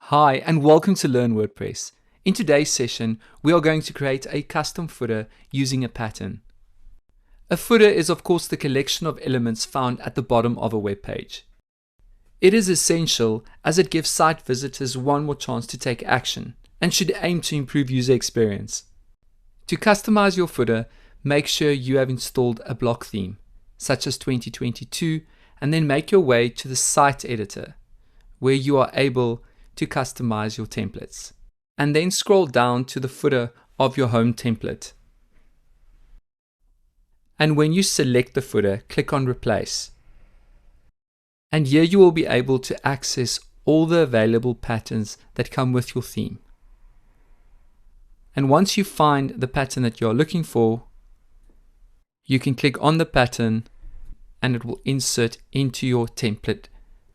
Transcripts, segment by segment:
Hi and welcome to Learn WordPress. In today's session, we are going to create a custom footer using a pattern. A footer is of course the collection of elements found at the bottom of a web page. It is essential as it gives site visitors one more chance to take action and should aim to improve user experience. To customize your footer, make sure you have installed a block theme, such as 2022, and then make your way to the site editor, where you are able to customize your templates, and then scroll down to the footer of your home template. And when you select the footer, click on Replace. And here you will be able to access all the available patterns that come with your theme. And once you find the pattern that you're looking for, you can click on the pattern and it will insert into your template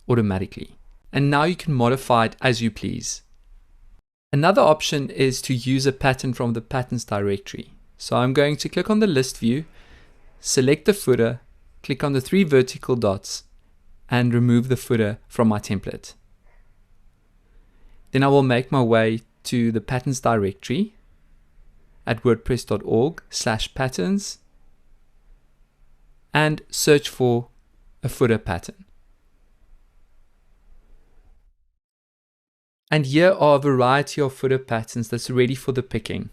automatically. And now you can modify it as you please. Another option is to use a pattern from the patterns directory. So I'm going to click on the list view, select the footer, click on the three vertical dots, and remove the footer from my template. Then I will make my way to the patterns directory at wordpress.org/patterns and search for a footer pattern. And here are a variety of footer patterns that's ready for the picking.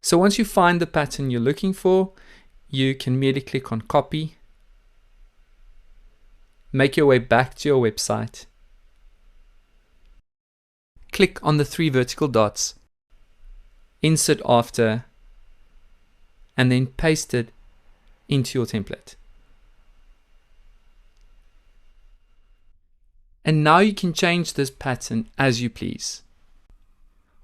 So once you find the pattern you're looking for, you can merely click on copy, make your way back to your website, click on the three vertical dots, insert after, and then paste it into your template. And now you can change this pattern as you please.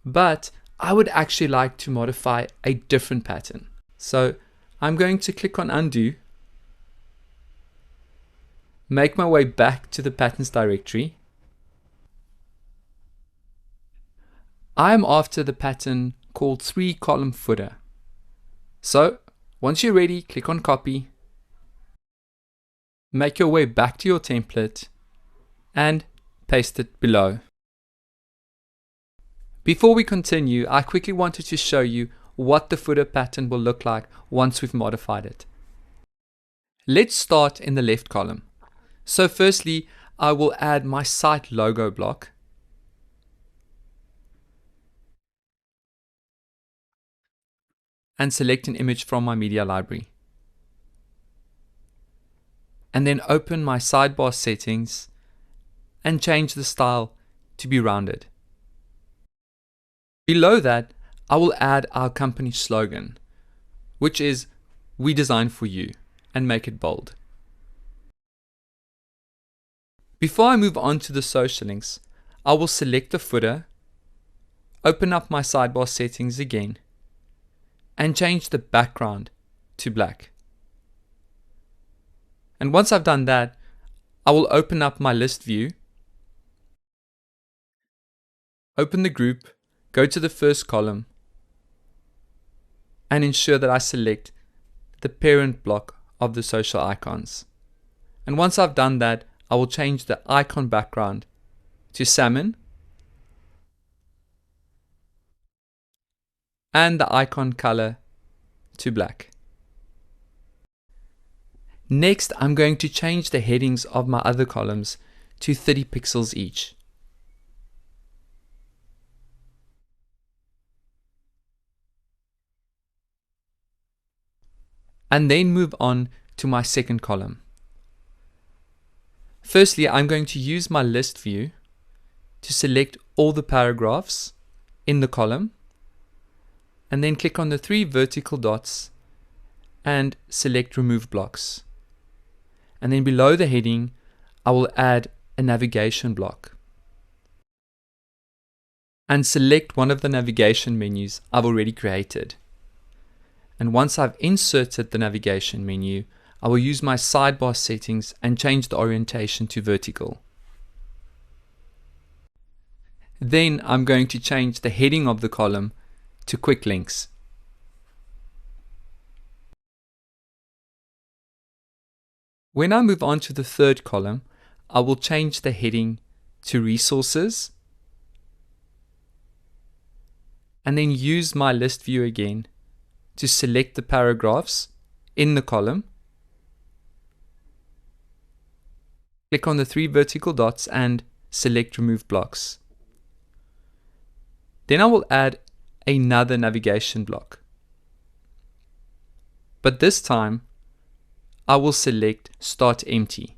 But I would actually like to modify a different pattern. So I'm going to click on undo, make my way back to the patterns directory. I am after the pattern called 3-column footer. So once you're ready, click on copy, make your way back to your template, and paste it below. Before we continue, I quickly wanted to show you what the footer pattern will look like once we've modified it. Let's start in the left column. So firstly, I will add my site logo block. And select an image from my media library. And then open my sidebar settings and change the style to be rounded. Below that, I will add our company slogan, which is "We design for you," and make it bold. Before I move on to the social links, I will select the footer, open up my sidebar settings again, and change the background to black. And once I've done that, I will open up my list view, open the group, go to the first column, and ensure that I select the parent block of the social icons. And once I've done that, I will change the icon background to salmon and the icon color to black. Next, I'm going to change the headings of my other columns to 30 pixels each. And then move on to my second column. Firstly, I'm going to use my list view to select all the paragraphs in the column, and then click on the three vertical dots and select remove blocks. And then below the heading, I will add a navigation block and select one of the navigation menus I've already created. And once I've inserted the navigation menu, I will use my sidebar settings and change the orientation to vertical. Then I'm going to change the heading of the column to quick links. When I move on to the third column, I will change the heading to Resources, and then use my list view again to select the paragraphs in the column. Click on the 3 vertical dots and select Remove Blocks. Then I will add another navigation block. But this time, I will select Start Empty.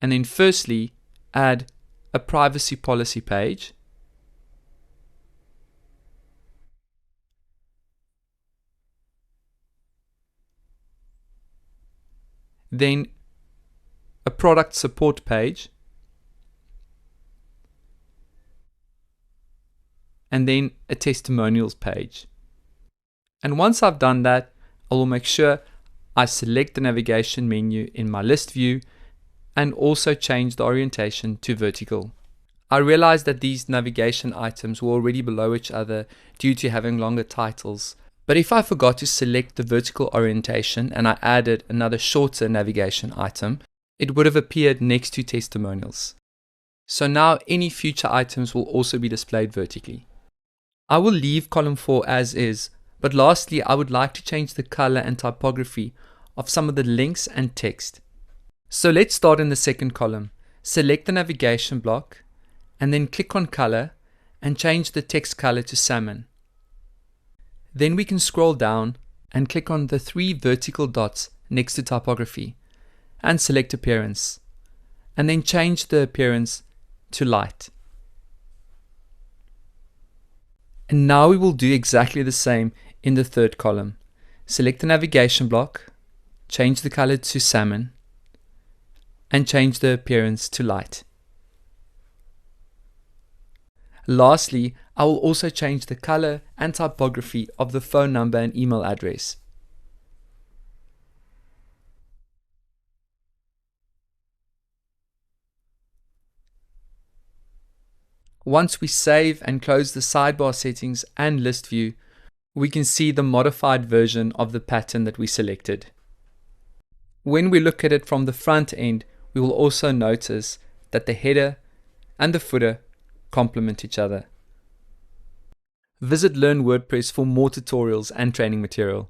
And then firstly, add a privacy policy page. Then a product support page, and then a testimonials page. And once I've done that, I will make sure I select the navigation menu in my list view and also change the orientation to vertical. I realized that these navigation items were already below each other due to having longer titles. But if I forgot to select the vertical orientation and I added another shorter navigation item, it would have appeared next to testimonials. So now any future items will also be displayed vertically. I will leave column 4 as is, but lastly I would like to change the color and typography of some of the links and text. So let's start in the second column. Select the navigation block and then click on color and change the text color to salmon. Then we can scroll down and click on the 3 vertical dots next to typography and select appearance, and then change the appearance to light. And now we will do exactly the same in the third column. Select the navigation block, change the color to salmon, and change the appearance to light. Lastly, I will also change the color and typography of the phone number and email address. Once we save and close the sidebar settings and list view, we can see the modified version of the pattern that we selected. When we look at it from the front end, we will also notice that the header and the footer complement each other. Visit Learn WordPress for more tutorials and training material.